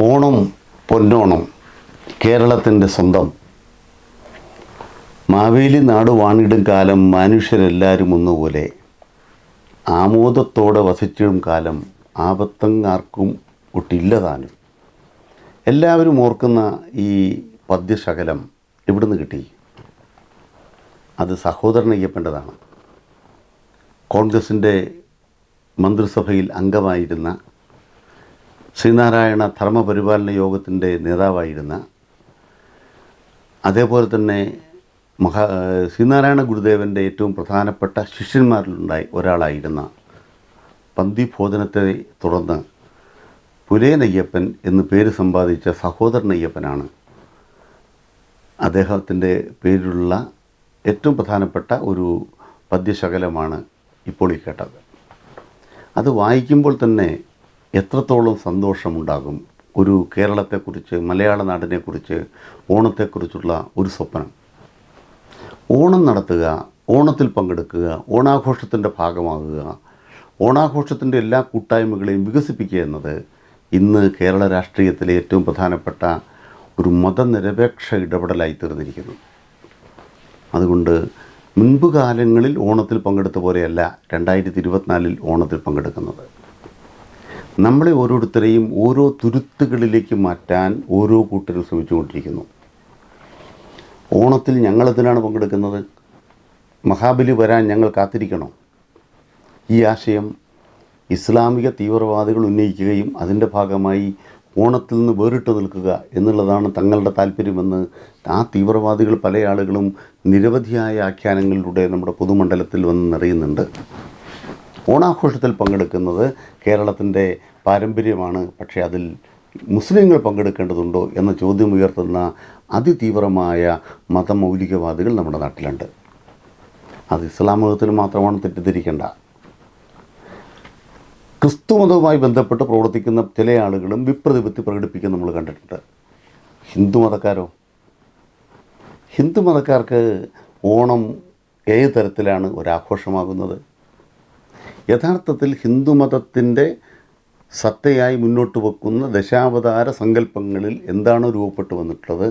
ഓണം പൊന്നോണം കേരളത്തിൻ്റെ സ്വന്തം. മാവേലി നാട് വാണിടും കാലം മനുഷ്യരെല്ലാവരും ഒന്നുപോലെ. ആമോദത്തോടെ വസിച്ചിടും കാലം ആപത്തങ്ങാർക്കും ഒട്ടില്ലതാനും. എല്ലാവരും ഓർക്കുന്ന ഈ പദ്യശകലം എവിടുന്ന് കിട്ടി? അത് സഹോദരൻ അയ്യപ്പൻ്റെതാണ്. കോൺഗ്രസിൻ്റെ മന്ത്രിസഭയിൽ അംഗമായിരുന്ന, ശ്രീനാരായണ ധർമ്മപരിപാലന യോഗത്തിൻ്റെ നേതാവായിരുന്ന, അതേപോലെ തന്നെ ശ്രീനാരായണ ഗുരുദേവൻ്റെ ഏറ്റവും പ്രധാനപ്പെട്ട ശിഷ്യന്മാരിലുണ്ടായി ഒരാളായിരുന്ന പന്തി ഭോജനത്തെ തുടർന്ന് പുലയനയ്യപ്പൻ എന്ന് പേര് സമ്പാദിച്ച സഹോദരൻ അയ്യപ്പനാണ് അദ്ദേഹത്തിൻ്റെ പേരിലുള്ള ഏറ്റവും പ്രധാനപ്പെട്ട ഒരു പദ്യശകലമാണ് ഇപ്പോൾ ഈ കേട്ടത്. അത് വായിക്കുമ്പോൾ തന്നെ എത്രത്തോളം സന്തോഷമുണ്ടാകും. ഒരു കേരളത്തെക്കുറിച്ച്, മലയാള നാടിനെക്കുറിച്ച്, ഓണത്തെക്കുറിച്ചുള്ള ഒരു സ്വപ്നം. ഓണം നടത്തുക, ഓണത്തിൽ പങ്കെടുക്കുക, ഓണാഘോഷത്തിൻ്റെ ഭാഗമാകുക, ഓണാഘോഷത്തിൻ്റെ എല്ലാ കൂട്ടായ്മകളെയും വികസിപ്പിക്കുക എന്നത് ഇന്ന് കേരള രാഷ്ട്രീയത്തിലെ ഏറ്റവും പ്രധാനപ്പെട്ട ഒരു മതനിരപേക്ഷ ഇടപെടലായി തീർന്നിരിക്കുന്നു. അതുകൊണ്ട് മുൻപ് കാലങ്ങളിൽ ഓണത്തിൽ പങ്കെടുത്ത പോലെയല്ല 2024 ഓണത്തിൽ പങ്കെടുക്കുന്നത്. നമ്മളെ ഓരോരുത്തരെയും ഓരോ തുരുത്തുകളിലേക്ക് മാറ്റാൻ ഓരോ കൂട്ടരും ശ്രമിച്ചുകൊണ്ടിരിക്കുന്നു. ഓണത്തിൽ ഞങ്ങളെന്തിനാണ് പങ്കെടുക്കുന്നത്? മഹാബലി വരാൻ ഞങ്ങൾ കാത്തിരിക്കണോ? ഈ ആശയം ഇസ്ലാമിക തീവ്രവാദികൾ ഉന്നയിക്കുകയും അതിൻ്റെ ഭാഗമായി ഓണത്തിൽ നിന്ന് വേറിട്ട് നിൽക്കുക എന്നുള്ളതാണ് തങ്ങളുടെ താല്പര്യമെന്ന് ആ തീവ്രവാദികൾ പല ആളുകളും നിരവധിയായ ആഖ്യാനങ്ങളിലൂടെ നമ്മുടെ പൊതുമണ്ഡലത്തിൽ വന്ന് നിറയുന്നുണ്ട്. ഓണാഘോഷത്തിൽ പങ്കെടുക്കുന്നത് കേരളത്തിൻ്റെ പാരമ്പര്യമാണ്. പക്ഷേ അതിൽ മുസ്ലിങ്ങൾ പങ്കെടുക്കേണ്ടതുണ്ടോ എന്ന ചോദ്യം ഉയർത്തുന്ന അതിതീവ്രമായ മതമൗലികവാദികൾ നമ്മുടെ നാട്ടിലുണ്ട്. അത് ഇസ്ലാം മതത്തിൽ മാത്രമാണ് തെറ്റിദ്ധരിക്കേണ്ട. ക്രിസ്തു മതവുമായി ബന്ധപ്പെട്ട് പ്രവർത്തിക്കുന്ന ചില ആളുകളും വിപ്രതിപത്തി പ്രകടിപ്പിക്കുന്ന നമ്മൾ കണ്ടിട്ടുണ്ട്. ഹിന്ദു മതക്കാർക്ക് ഓണം ഏത് തരത്തിലാണ് ഒരാഘോഷമാകുന്നത്? യഥാർത്ഥത്തിൽ ഹിന്ദുമതത്തിൻ്റെ സത്തയായി മുന്നോട്ട് വെക്കുന്ന ദശാവതാര സങ്കല്പങ്ങളിൽ എന്താണ് രൂപപ്പെട്ടു വന്നിട്ടുള്ളത്?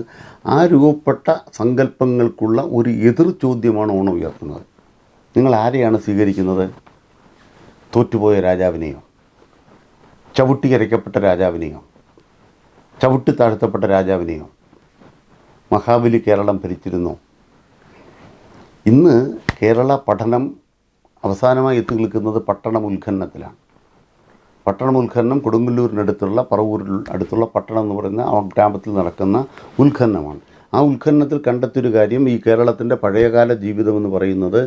ആ രൂപപ്പെട്ട സങ്കല്പങ്ങൾക്കുള്ള ഒരു എതിർ ചോദ്യമാണ് ഓണം ഉയർത്തുന്നത്. നിങ്ങൾ ആരെയാണ് സ്വീകരിക്കുന്നത്? തോറ്റുപോയ രാജാവിനെയോ, ചവിട്ടിയരയ്ക്കപ്പെട്ട രാജാവിനെയോ, ചവിട്ടി താഴ്ത്തപ്പെട്ട രാജാവിനെയോ? മഹാബലി കേരളം ഭരിച്ചിരുന്നോ? ഇന്ന് കേരള പഠനം അവസാനമായി എത്തി നിൽക്കുന്നത് പട്ടണം ഉത്ഖനനത്തിലാണ്. പട്ടണം ഉത്ഖനനം കൊടുങ്ങല്ലൂരിനടുത്തുള്ള പറവൂരിൽ അടുത്തുള്ള പട്ടണം എന്ന് പറയുന്ന ആ ഗ്രാമത്തിൽ നടക്കുന്ന ഉത്ഖനനമാണ്. ആ ഉത്ഖനനത്തിൽ കണ്ടെത്തിയൊരു കാര്യം, ഈ കേരളത്തിൻ്റെ പഴയകാല ജീവിതം എന്ന് പറയുന്നത്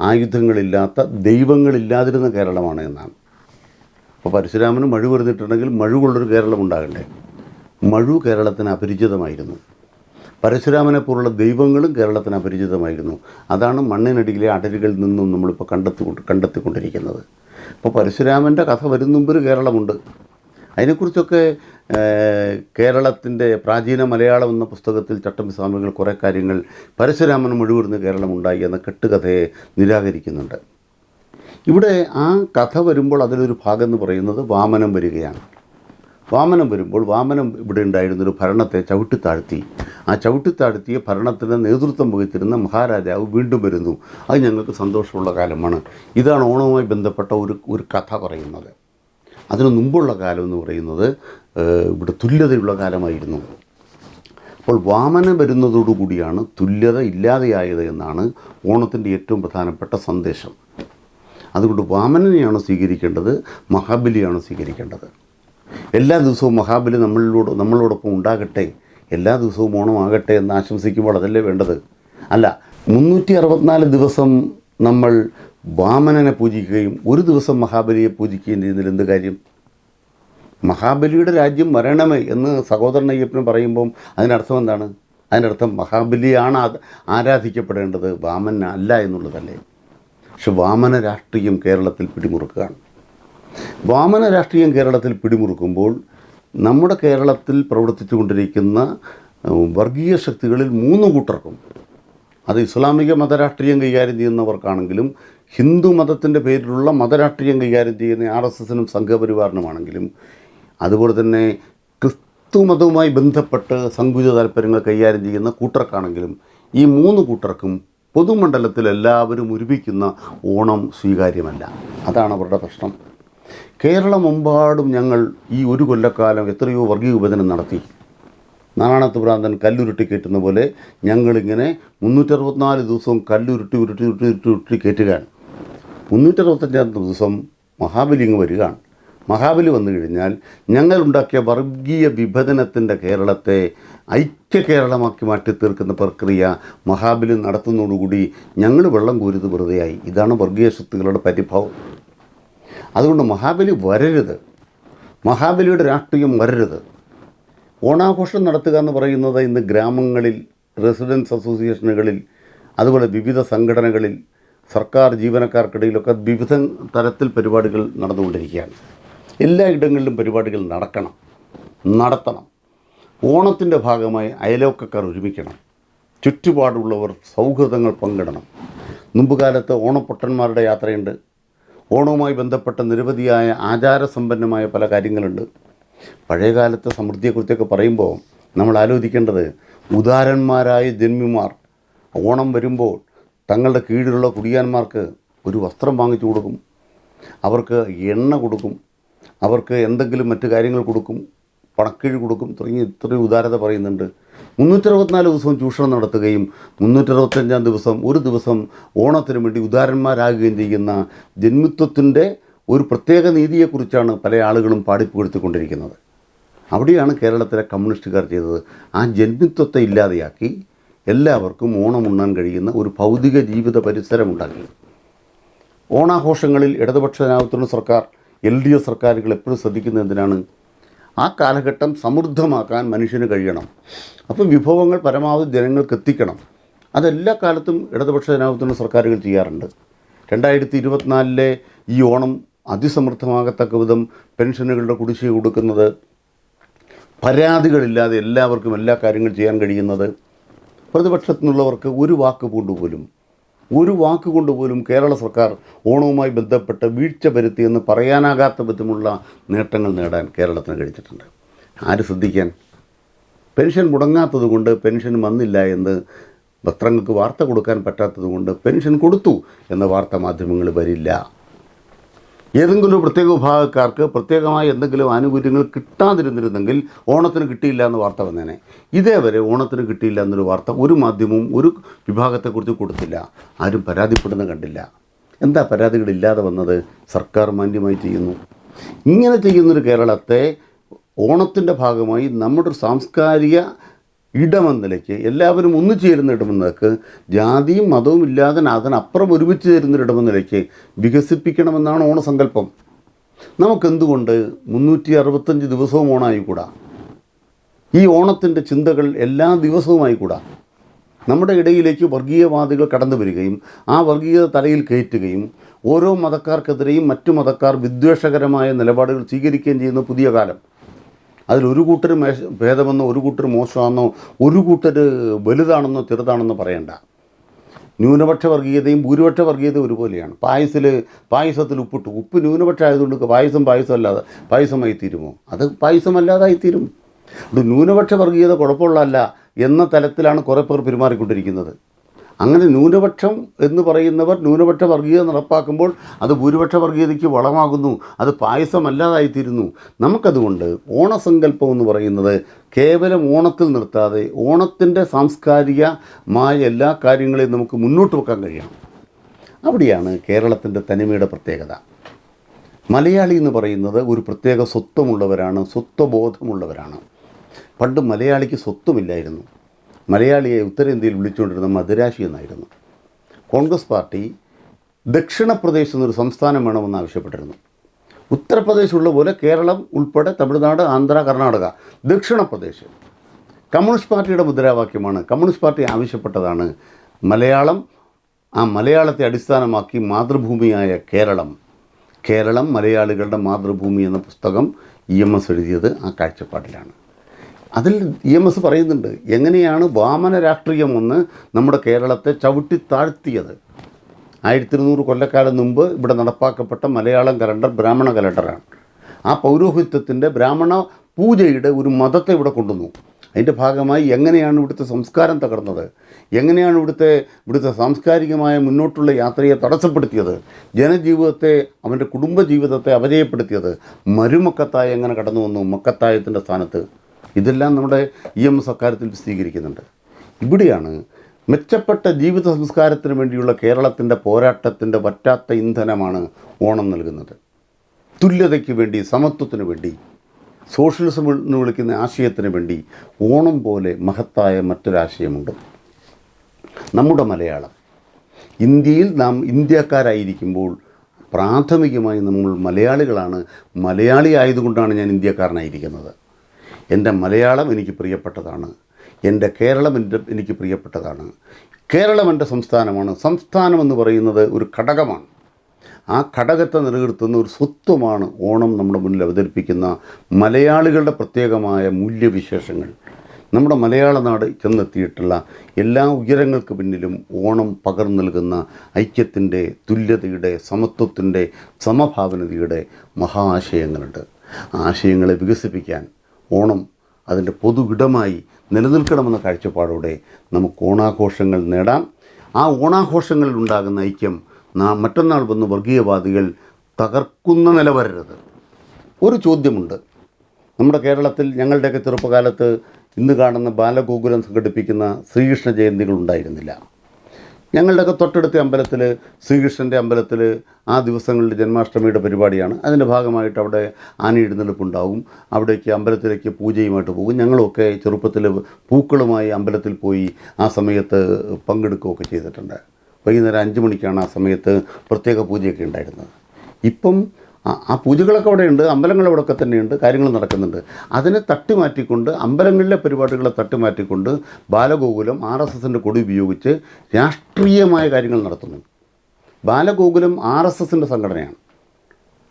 ആയുധങ്ങളില്ലാത്ത, ദൈവങ്ങളില്ലാതിരുന്ന കേരളമാണ് എന്നാണ്. അപ്പോൾ പരശുരാമന് മഴു വരുന്നിട്ടുണ്ടെങ്കിൽ മഴുകൊള്ളൊരു കേരളം ഉണ്ടാകണ്ടേ? മഴു കേരളത്തിന് അപരിചിതമായിരുന്നു. പരശുരാമനെ പോലുള്ള ദൈവങ്ങളും കേരളത്തിന് അപരിചിതമായിരുന്നു. അതാണ് മണ്ണിനടിയിലെ അടരുകളിൽ നിന്നും നമ്മളിപ്പോൾ കണ്ടെത്തിക്കൊണ്ടിരിക്കുന്നത്. അപ്പോൾ പരശുരാമൻ്റെ കഥ വരുന്ന മുമ്പൊരു കേരളമുണ്ട്. അതിനെക്കുറിച്ചൊക്കെ കേരളത്തിൻ്റെ പ്രാചീന മലയാളം എന്ന പുസ്തകത്തിൽ ചട്ടമ്പി സ്വാമികൾ കുറേ കാര്യങ്ങൾ പരശുരാമന് മുഴുവൻ കേരളമുണ്ടായി എന്ന കെട്ടുകഥയെ നിരാകരിക്കുന്നുണ്ട്. ഇവിടെ ആ കഥ വരുമ്പോൾ അതിലൊരു ഭാഗം എന്ന് പറയുന്നത് വാമനം വരികയാണ്. വാമനം വരുമ്പോൾ വാമനം ഇവിടെ ഉണ്ടായിരുന്നൊരു ഭരണത്തെ ചവിട്ടിത്താഴ്ത്തി. ആ ചവിട്ടിത്താഴ്ത്തിയ ഭരണത്തിന് നേതൃത്വം വഹിച്ചിരുന്ന മഹാരാജാവ് വീണ്ടും വരുന്നു. അത് ഞങ്ങൾക്ക് സന്തോഷമുള്ള കാലമാണ്. ഇതാണ് ഓണവുമായി ബന്ധപ്പെട്ട ഒരു കഥ പറയുന്നത്. അതിനു മുമ്പുള്ള കാലം എന്ന് പറയുന്നത് ഇവിടെ തുല്യതയുള്ള കാലമായിരുന്നു. അപ്പോൾ വാമനം വരുന്നതോടുകൂടിയാണ് തുല്യത ഇല്ലാതെയായത് എന്നാണ് ഓണത്തിൻ്റെ ഏറ്റവും പ്രധാനപ്പെട്ട സന്ദേശം. അതുകൊണ്ട് വാമനനെയാണ് സ്വീകരിക്കേണ്ടത്, മഹാബലിയാണ് സ്വീകരിക്കേണ്ടത്. എല്ലാ ദിവസവും മഹാബലി നമ്മളോടൊപ്പം ഉണ്ടാകട്ടെ, എല്ലാ ദിവസവും ഓണമാകട്ടെ എന്ന് ആശംസിക്കുമ്പോൾ അതല്ലേ വേണ്ടത്? അല്ല, 364 ദിവസം നമ്മൾ വാമനനെ പൂജിക്കുകയും ഒരു ദിവസം മഹാബലിയെ പൂജിക്കുകയും ചെയ്യുന്നതിൽ എന്ത് കാര്യം? മഹാബലിയുടെ രാജ്യം വരണമേ എന്ന് സഹോദരൻ അയ്യപ്പന് പറയുമ്പം അതിനർത്ഥം എന്താണ്? അതിനർത്ഥം മഹാബലിയാണ് ആരാധിക്കപ്പെടേണ്ടത്, വാമന അല്ല എന്നുള്ളതല്ലേ? പക്ഷെ വാമന രാഷ്ട്രീയം കേരളത്തിൽ പിടിമുറുക്കുകയാണ്. വാമന രാഷ്ട്രീയം കേരളത്തിൽ പിടിമുറുക്കുമ്പോൾ നമ്മുടെ കേരളത്തിൽ പ്രവർത്തിച്ചു കൊണ്ടിരിക്കുന്ന വർഗീയ ശക്തികളിൽ 3 കൂട്ടർക്കും, അത് ഇസ്ലാമിക മതരാഷ്ട്രീയം കൈകാര്യം ചെയ്യുന്നവർക്കാണെങ്കിലും ഹിന്ദു മതത്തിൻ്റെ പേരിലുള്ള മതരാഷ്ട്രീയം കൈകാര്യം ചെയ്യുന്ന RSSനും സംഘപരിവാറിനുമാണെങ്കിലും അതുപോലെ തന്നെ ക്രിസ്തുമതവുമായി ബന്ധപ്പെട്ട് സങ്കുചിത താല്പര്യങ്ങൾ കൈകാര്യം ചെയ്യുന്ന കൂട്ടർക്കാണെങ്കിലും ഈ മൂന്ന് കൂട്ടർക്കും പൊതുമണ്ഡലത്തിൽ എല്ലാവരും ഒരുമിക്കുന്ന ഓണം സ്വീകാര്യമല്ല. അതാണ് അവരുടെ പ്രശ്നം. കേരളമെമ്പാടും ഞങ്ങൾ ഈ ഒരു കൊല്ലക്കാലം എത്രയോ വർഗീയ വിഭജനം നടത്തി. നാരായണത്ത് ഭ്രാന്തൻ കല്ലുരുട്ടി കയറ്റുന്ന പോലെ ഞങ്ങളിങ്ങനെ 364 ദിവസവും കല്ലുരുട്ടി ഉരുട്ടി ഉരുട്ടി ഉരുട്ടി ഉരുട്ടി കയറ്റുകയാണ്. 365 ദിവസം മഹാബലി ഇങ്ങ് വരികയാണ്. മഹാബലി വന്നു കഴിഞ്ഞാൽ ഞങ്ങളുണ്ടാക്കിയ വർഗീയ വിഭജനത്തിൻ്റെ കേരളത്തെ ഐക്യ കേരളമാക്കി മാറ്റി തീർക്കുന്ന പ്രക്രിയ മഹാബലി നടത്തുന്നതോടുകൂടി ഞങ്ങൾ വെള്ളം കോരുത് വെറുതെയായി. ഇതാണ് വർഗീയ ശക്തികളുടെ പരിഭവം. അതുകൊണ്ട് മഹാബലി വരരുത്, മഹാബലിയുടെ രാഷ്ട്രീയം വരരുത്. ഓണാഘോഷം നടത്തുക എന്ന് പറയുന്നത് ഇന്ന് ഗ്രാമങ്ങളിൽ, റെസിഡൻസ് അസോസിയേഷനുകളിൽ, അതുപോലെ വിവിധ സംഘടനകളിൽ, സർക്കാർ ജീവനക്കാർക്കിടയിലൊക്കെ വിവിധ തരത്തിൽ പരിപാടികൾ നടന്നുകൊണ്ടിരിക്കുകയാണ്. എല്ലാ ഇടങ്ങളിലും പരിപാടികൾ നടത്തണം. ഓണത്തിൻ്റെ ഭാഗമായി അയലോക്കക്കാർ ഒരുമിക്കണം, ചുറ്റുപാടുള്ളവർ സൗഹൃദങ്ങൾ പങ്കിടണം. മുമ്പുകാലത്ത് ഓണപ്പൊട്ടന്മാരുടെ യാത്രയുണ്ട്. ഓണവുമായി ബന്ധപ്പെട്ട നിരവധിയായ ആചാരസമ്പന്നമായ പല കാര്യങ്ങളുണ്ട്. പഴയകാലത്തെ സമൃദ്ധിയെക്കുറിച്ചൊക്കെ പറയുമ്പോൾ നമ്മൾ ആലോചിക്കേണ്ടത്, ഉദാരന്മാരായ ജന്മിമാർ ഓണം വരുമ്പോൾ തങ്ങളുടെ കീഴിലുള്ള കുടിയാന്മാർക്ക് ഒരു വസ്ത്രം വാങ്ങിച്ചു കൊടുക്കും, അവർക്ക് എണ്ണ കൊടുക്കും, അവർക്ക് എന്തെങ്കിലും മറ്റു കാര്യങ്ങൾ കൊടുക്കും, പണക്കിഴി കൊടുക്കും, തുടങ്ങി ഇത്രയും ഉദാരത പറയുന്നുണ്ട്. 364 ദിവസവും ചൂഷണം നടത്തുകയും 365 ദിവസം ഒരു ദിവസം ഓണത്തിന് വേണ്ടി ഉദാരന്മാരാകുകയും ചെയ്യുന്ന ജന്മിത്വത്തിൻ്റെ ഒരു പ്രത്യേക നീതിയെക്കുറിച്ചാണ് പല ആളുകളും പാടിപ്പുകഴ്ത്തിക്കൊണ്ടിരിക്കുന്നത്. അവിടെയാണ് കേരളത്തിലെ കമ്മ്യൂണിസ്റ്റുകാർ ചെയ്തത്. ആ ജന്മിത്വത്തെ ഇല്ലാതെയാക്കി എല്ലാവർക്കും ഓണമുണ്ണാൻ കഴിയുന്ന ഒരു ഭൗതിക ജീവിത പരിസരമുണ്ടാക്കി. ഓണാഘോഷങ്ങളിൽ ഇടതുപക്ഷ ജനാധിപത്യ സർക്കാർ, LDF സർക്കാരുകൾ എപ്പോഴും ശ്രദ്ധിക്കുന്നത് എന്തിനാണ്? ആ കാലഘട്ടം സമൃദ്ധമാക്കാൻ മനുഷ്യന് കഴിയണം. അപ്പം വിഭവങ്ങൾ പരമാവധി ജനങ്ങൾക്ക് എത്തിക്കണം. അതെല്ലാ കാലത്തും ഇടതുപക്ഷ ജനാധിപത്യ സർക്കാരുകൾ ചെയ്യാറുണ്ട്. 2024 ഈ ഓണം അതിസമൃദ്ധമാകത്തക്ക വിധം പെൻഷനുകളുടെ കുടിശ്ശിക കൊടുക്കുന്നത്, പരാതികളില്ലാതെ എല്ലാവർക്കും എല്ലാ കാര്യങ്ങളും ചെയ്യാൻ കഴിയുന്നത്, പ്രതിപക്ഷത്തു നിന്നുള്ളവർക്ക് ഒരു വാക്ക് കൊണ്ടുപോലും കേരള സർക്കാർ ഓണവുമായി ബന്ധപ്പെട്ട് വീഴ്ച വരുത്തിയെന്ന് പറയാനാകാത്ത വിധമുള്ള നേട്ടങ്ങൾ നേടാൻ കേരളത്തിന് കഴിച്ചിട്ടുണ്ട്. ആര് ശ്രദ്ധിക്കാൻ? പെൻഷൻ മുടങ്ങാത്തത് കൊണ്ട് പെൻഷൻ വന്നില്ല എന്ന് പത്രങ്ങൾക്ക് വാർത്ത കൊടുക്കാൻ പറ്റാത്തത് കൊണ്ട് പെൻഷൻ കൊടുത്തു എന്ന വാർത്ത മാധ്യമങ്ങൾ വരില്ല. ഏതെങ്കിലും പ്രത്യേക വിഭാഗക്കാർക്ക് പ്രത്യേകമായി എന്തെങ്കിലും ആനുകൂല്യങ്ങൾ കിട്ടാതിരുന്നിരുന്നെങ്കിൽ ഓണത്തിന് കിട്ടിയില്ല എന്ന് വാർത്ത വന്നേനെ. ഇതേവരെ ഓണത്തിന് കിട്ടിയില്ല എന്നൊരു വാർത്ത ഒരു മാധ്യമവും ഒരു വിഭാഗത്തെക്കുറിച്ച് കൊടുത്തില്ല. ആരും പരാതിപ്പെടുന്ന കണ്ടില്ല. എന്താ പരാതികളില്ലാതെ വന്നത്? സർക്കാർ മാന്യമായി ചെയ്യുന്നു. ഇങ്ങനെ ചെയ്യുന്നൊരു കേരളത്തെ ഓണത്തിൻ്റെ ഭാഗമായി നമ്മുടെ ഒരു സാംസ്കാരിക ഇടമെന്ന നിലയ്ക്ക്, എല്ലാവരും ഒന്നിച്ചു ചേരുന്ന ഇടമെന്ന നിലയ്ക്ക്, ജാതിയും മതവും ഇല്ലാതെ അതിനപ്പുറം ഒരുമിച്ച് ചേരുന്ന ഇടമെന്ന നിലയ്ക്ക് വികസിപ്പിക്കണമെന്നാണ് ഓണസങ്കല്പം. നമുക്കെന്തുകൊണ്ട് 365 ദിവസവും ഓണമായിക്കൂടാ? ഈ ഓണത്തിൻ്റെ ചിന്തകൾ എല്ലാ ദിവസവും ആയിക്കൂടാ? നമ്മുടെ ഇടയിലേക്ക് വർഗീയവാദികൾ കടന്നു വരികയും ആ വർഗീയത തലയിൽ കയറ്റുകയും ഓരോ മതക്കാർക്കെതിരെയും മറ്റു മതക്കാർ വിദ്വേഷകരമായ നിലപാടുകൾ സ്വീകരിക്കുകയും ചെയ്യുന്ന പുതിയ കാലം. അതിലൊരു കൂട്ടർ ഭേദമെന്നോ ഒരു കൂട്ടർ മോശമാണെന്നോ ഒരു കൂട്ടർ വലുതാണെന്നോ ചെറുതാണെന്നോ പറയണ്ട. ന്യൂനപക്ഷ വർഗീയതയും ഭൂരിപക്ഷ വർഗീയതയും ഒരുപോലെയാണ്. പായസത്തിൽ ഉപ്പിട്ടു, ഉപ്പ് ന്യൂനപക്ഷം ആയതുകൊണ്ട് പായസമല്ലാതെ പായസമായി തീരുമോ? അത് പായസമല്ലാതായിത്തീരും. അത് ന്യൂനപക്ഷ വർഗീയത കുഴപ്പമുള്ളതല്ല എന്ന തലത്തിലാണ് കുറേ പേർ പെരുമാറിക്കൊണ്ടിരിക്കുന്നത്. അങ്ങനെ ന്യൂനപക്ഷം എന്ന് പറയുന്നവർ ന്യൂനപക്ഷ വർഗീയത നടപ്പാക്കുമ്പോൾ അത് ഭൂരിപക്ഷ വർഗീയതയ്ക്ക് വളമാകുന്നു, അത് പായസമല്ലാതായിത്തീരുന്നു. നമുക്കതുകൊണ്ട് ഓണസങ്കല്പം എന്ന് പറയുന്നത് കേവലം ഓണത്തിൽ നിർത്താതെ ഓണത്തിൻ്റെ സാംസ്കാരികമായ എല്ലാ കാര്യങ്ങളെയും നമുക്ക് മുന്നോട്ട് വെക്കാൻ കഴിയണം. അവിടെയാണ് കേരളത്തിൻ്റെ തനിമയുടെ പ്രത്യേകത. മലയാളി എന്ന് പറയുന്നത് ഒരു പ്രത്യേക സ്വത്വമുള്ളവരാണ്, സ്വത്വബോധമുള്ളവരാണ്. പണ്ട് മലയാളിക്ക് സ്വത്വമില്ലായിരുന്നു. മലയാളിയെ ഉത്തരേന്ത്യയിൽ വിളിച്ചുകൊണ്ടിരുന്ന മദിരാശി എന്നായിരുന്നു. കോൺഗ്രസ് പാർട്ടി ദക്ഷിണപ്രദേശ് എന്നൊരു സംസ്ഥാനം വേണമെന്ന് ആവശ്യപ്പെട്ടിരുന്നു. ഉത്തർപ്രദേശുള്ള പോലെ കേരളം ഉൾപ്പെടെ തമിഴ്നാട്, ആന്ധ്ര, കർണാടക, ദക്ഷിണപ്രദേശ്. കമ്മ്യൂണിസ്റ്റ് പാർട്ടിയുടെ മുദ്രാവാക്യമാണ്. Communist party ആവശ്യപ്പെട്ടതാണ് Malayalam. ആ മലയാളത്തെ അടിസ്ഥാനമാക്കി മാതൃഭൂമിയായ കേരളം മലയാളികളുടെ മാതൃഭൂമി എന്ന പുസ്തകം EMS എഴുതിയത് ആ കാഴ്ചപ്പാടിലാണ്. അതിൽ EMS പറയുന്നുണ്ട് എങ്ങനെയാണ് വാമന രാഷ്ട്രീയം ഒന്ന് നമ്മുടെ കേരളത്തെ ചവിട്ടി താഴ്ത്തിയത്. 1200 കൊല്ലക്കാലം മുമ്പ് ഇവിടെ നടപ്പാക്കപ്പെട്ട മലയാളം കലണ്ടർ ബ്രാഹ്മണ കലണ്ടറാണ്. ആ പൗരോഹിത്യത്തിൻ്റെ ബ്രാഹ്മണ പൂജയുടെ ഒരു മതത്തെ ഇവിടെ കൊണ്ടുവന്നു. അതിൻ്റെ ഭാഗമായി എങ്ങനെയാണ് ഇവിടുത്തെ സംസ്കാരം തകർന്നത്, എങ്ങനെയാണ് ഇവിടുത്തെ സാംസ്കാരികമായ മുന്നോട്ടുള്ള യാത്രയെ തടസ്സപ്പെടുത്തിയത്, ജനജീവിതത്തെ, അവൻ്റെ കുടുംബജീവിതത്തെ അപജയപ്പെടുത്തിയത്, മരുമക്കത്തായ എങ്ങനെ കടന്നു വന്നു മക്കത്തായത്തിൻ്റെ സ്ഥാനത്ത്, ഇതെല്ലാം നമ്മുടെ EMS അക്കാര്യത്തിൽ വിശദീകരിക്കുന്നുണ്ട്. ഇവിടെയാണ് മെച്ചപ്പെട്ട ജീവിത സംസ്കാരത്തിന് വേണ്ടിയുള്ള കേരളത്തിൻ്റെ പോരാട്ടത്തിൻ്റെ വറ്റാത്ത ഇന്ധനമാണ് ഓണം നൽകുന്നത്. തുല്യതയ്ക്ക് വേണ്ടി, സമത്വത്തിന് വേണ്ടി, സോഷ്യലിസം എന്ന് വിളിക്കുന്ന ആശയത്തിന് വേണ്ടി ഓണം പോലെ മഹത്തായ മറ്റൊരാശയമുണ്ട്. നമ്മുടെ മലയാളം, ഇന്ത്യയിൽ നാം ഇന്ത്യക്കാരായിരിക്കുമ്പോൾ പ്രാഥമികമായി നമ്മൾ മലയാളികളാണ്. മലയാളി ആയതുകൊണ്ടാണ് ഞാൻ ഇന്ത്യക്കാരനായിരിക്കുന്നത്. എൻ്റെ മലയാളം എനിക്ക് പ്രിയപ്പെട്ടതാണ്, എൻ്റെ കേരളം എനിക്ക് പ്രിയപ്പെട്ടതാണ്. കേരളം എൻ്റെ സംസ്ഥാനമാണ്. സംസ്ഥാനം എന്ന് പറയുന്നത് ഒരു ഘടകമാണ്. ആ ഘടകത്തെ നിലനിർത്തുന്ന ഒരു സ്വത്വമാണ് ഓണം നമ്മുടെ മുന്നിൽ അവതരിപ്പിക്കുന്ന മലയാളികളുടെ പ്രത്യേകമായ മൂല്യവിശേഷങ്ങൾ. നമ്മുടെ മലയാള നാട് ചെന്നെത്തിയിട്ടുള്ള എല്ലാ ഉയരങ്ങൾക്ക് പിന്നിലും ഓണം പകർന്നു നൽകുന്ന ഐക്യത്തിൻ്റെ, തുല്യതയുടെ, സമത്വത്തിൻ്റെ, സമഭാവനതയുടെ മഹാശയങ്ങളുണ്ട്. ആശയങ്ങളെ വികസിപ്പിക്കാൻ ഓണം അതിൻ്റെ പൊതു ഇടമായി നിലനിൽക്കണമെന്ന കാഴ്ചപ്പാടോടെ നമുക്ക് ഓണാഘോഷങ്ങൾ നേടാം. ആ ഓണാഘോഷങ്ങളിൽ ഉണ്ടാകുന്ന ഐക്യം മറ്റന്നാൾ വന്ന് വർഗീയവാദികൾ തകർക്കുന്ന നില വരരുത്. ഒരു ചോദ്യമുണ്ട്. നമ്മുടെ കേരളത്തിൽ ഞങ്ങളുടെയൊക്കെ ചെറുപ്പകാലത്ത് ഇന്ന് കാണുന്ന ബാലഗോകുലം സംഘടിപ്പിക്കുന്ന ശ്രീകൃഷ്ണ ജയന്തികൾ ഉണ്ടായിരുന്നില്ല. ഞങ്ങളുടെയൊക്കെ തൊട്ടടുത്ത അമ്പലത്തിൽ, ശ്രീകൃഷ്ണൻ്റെ അമ്പലത്തിൽ ആ ദിവസങ്ങളിൽ ജന്മാഷ്ടമിയുടെ പരിപാടിയാണ്. അതിൻ്റെ ഭാഗമായിട്ട് അവിടെ ആനയെഴുന്നള്ളിപ്പുണ്ടാവും. അവിടേക്ക് അമ്പലത്തിലേക്ക് പൂജയുമായിട്ട് പോകും. ഞങ്ങളൊക്കെ ചെറുപ്പത്തിൽ പൂക്കളുമായി അമ്പലത്തിൽ പോയി ആ സമയത്ത് പങ്കെടുക്കുകയൊക്കെ ചെയ്തിട്ടുണ്ട്. വൈകുന്നേരം 5 മണിക്കാണ് ആ സമയത്ത് പ്രത്യേക പൂജയൊക്കെ ഉണ്ടായിരുന്നത്. ഇപ്പം ആ പൂജകളൊക്കെ അവിടെ ഉണ്ട്, അമ്പലങ്ങളവിടെയൊക്കെ തന്നെയുണ്ട്, കാര്യങ്ങൾ നടക്കുന്നുണ്ട്. അതിനെ തട്ടിമാറ്റിക്കൊണ്ട്, അമ്പലങ്ങളിലെ പരിപാടികളെ തട്ടിമാറ്റിക്കൊണ്ട് ബാലഗോകുലം RSSൻ്റെ കൊടി ഉപയോഗിച്ച് രാഷ്ട്രീയമായ കാര്യങ്ങൾ നടത്തുന്നു. ബാലഗോകുലം RSSൻ്റെ സംഘടനയാണ്.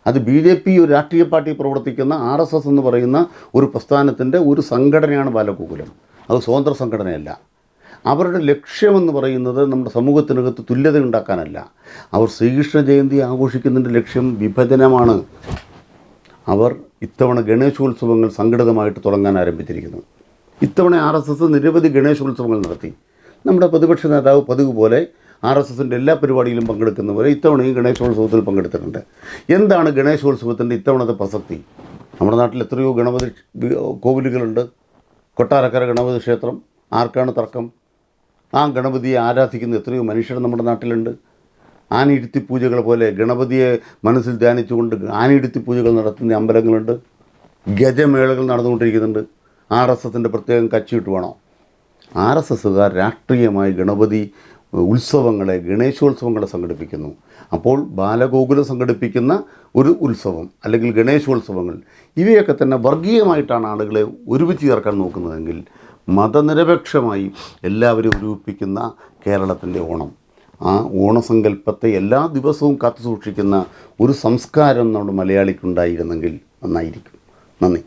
അത് BJP ഒരു രാഷ്ട്രീയ പാർട്ടി പ്രവർത്തിക്കുന്ന RSS എന്ന് പറയുന്ന ഒരു പ്രസ്ഥാനത്തിൻ്റെ ഒരു സംഘടനയാണ് ബാലഗോകുലം. അത് സ്വതന്ത്ര സംഘടനയല്ല. അവരുടെ ലക്ഷ്യമെന്ന് പറയുന്നത് നമ്മുടെ സമൂഹത്തിനകത്ത് തുല്യത ഉണ്ടാക്കാനല്ല. അവർ ശ്രീകൃഷ്ണ ജയന്തി ആഘോഷിക്കുന്നതിൻ്റെ ലക്ഷ്യം വിഭജനമാണ്. അവർ ഇത്തവണ ഗണേശോത്സവങ്ങൾ സംഘടിതമായിട്ട് തുടങ്ങാൻ ആരംഭിച്ചിരിക്കുന്നു. ഇത്തവണ RSS നിരവധി ഗണേശോത്സവങ്ങൾ നടത്തി. നമ്മുടെ പ്രതിപക്ഷ നേതാവ് പതിവ് പോലെ RSSൻ്റെ എല്ലാ പരിപാടിയിലും പങ്കെടുക്കുന്ന പോലെ ഇത്തവണയും ഗണേശോത്സവത്തിൽ പങ്കെടുത്തിട്ടുണ്ട്. എന്താണ് ഗണേശോത്സവത്തിൻ്റെ ഇത്തവണത്തെ പ്രസക്തി? നമ്മുടെ നാട്ടിൽ എത്രയോ ഗണപതി കോവിലുകളുണ്ട്. കൊട്ടാരക്കര ഗണപതി ക്ഷേത്രം, ആർക്കാണ് തർക്കം? ആ ഗണപതിയെ ആരാധിക്കുന്ന എത്രയോ മനുഷ്യർ നമ്മുടെ നാട്ടിലുണ്ട്. ആനയിരുത്തി പൂജകൾ പോലെ ഗണപതിയെ മനസ്സിൽ ധ്യാനിച്ചുകൊണ്ട് ആനയിരുത്തി പൂജകൾ നടത്തുന്ന അമ്പലങ്ങളുണ്ട്. ഗജമേളകൾ നടന്നുകൊണ്ടിരിക്കുന്നുണ്ട്. RSSൻ്റെ പ്രത്യേകം കച്ചിട്ട് വേണോ? RSSകാർ രാഷ്ട്രീയമായി ഗണപതി ഉത്സവങ്ങളെ, ഗണേശോത്സവങ്ങളെ സംഘടിപ്പിക്കുന്നു. അപ്പോൾ ബാലഗോകുലം സംഘടിപ്പിക്കുന്ന ഒരു ഉത്സവം അല്ലെങ്കിൽ ഗണേശോത്സവങ്ങൾ, ഇവയൊക്കെ തന്നെ വർഗീയമായിട്ടാണ് ആളുകളെ ഒരുമിച്ച് ചേർക്കാൻ നോക്കുന്നതെങ്കിൽ മതനിരപേക്ഷമായി എല്ലാവരും ഒരുമിപ്പിക്കുന്ന കേരളത്തിൻ്റെ ഓണം, ആ ഓണസങ്കല്പത്തെ എല്ലാ ദിവസവും കാത്തു സൂക്ഷിക്കുന്ന ഒരു സംസ്കാരം നമ്മുടെ മലയാളിക്കുണ്ടായിരുന്നെങ്കിൽ നന്നായിരിക്കും. നന്ദി.